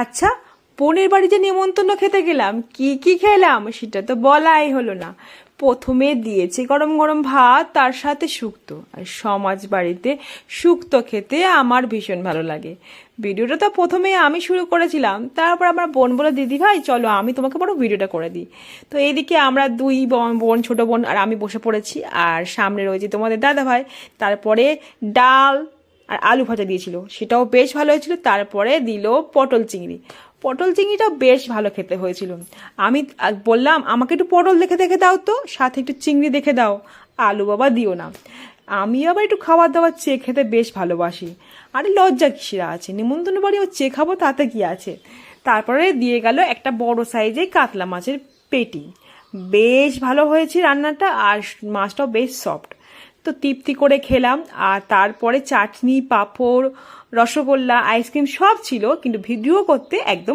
আচ্ছা, বোনের বাড়ি যে নেমন্তন্ন খেতে গেলাম, কি কি খেলাম সেটা তো বলাই হলো না। প্রথমে দিয়েছে গরম গরম ভাত, তার সাথে শুক্তো। আর সমাজ বাড়িতে শুক্তো খেতে আমার ভীষণ ভালো লাগে। ভিডিওটা তো প্রথমে আমি শুরু করেছিলাম, তারপর আমার বোন বলে, দিদি ভাই চলো আমি তোমাকে বড় ভিডিওটা করে দিই। তো এইদিকে আমরা দুই বোন, ছোট বোন আর আমি বসে পড়েছি, আর সামনে রয়েছে তোমাদের দাদা ভাই। তারপরে ডাল আর আলু ভাজা দিয়েছিল, সেটাও বেশ ভালো হয়েছিল। তারপরে দিল পটল চিংড়ি। পটল চিংড়িটাও বেশ ভালো খেতে হয়েছিল। আমি বললাম আমাকে একটু পটল দেখে দেখে দাও তো, সাথে একটু চিংড়ি দেখে দাও, আলু বাবা দিও না। আমি আবার একটু খাবার দাবার চেয়ে খেতে বেশ ভালোবাসি। আরে লজ্জা কিসের আছে, নিমন্ত্রণ বাড়ি ও চেয়ে খাবো, তাতে কি আছে। তারপরে দিয়ে গেল একটা বড় সাইজে কাতলা মাছের পেটি। বেশ ভালো হয়েছে রান্নাটা, আর মাছটাও বেশ সফট। তো তৃপ্তি করে খেলাম। আর তারপরে চাটনি, পাঁপড়, রসগোল্লা, আইসক্রিম সব ছিল, কিন্তু ভিডিও করতে একদম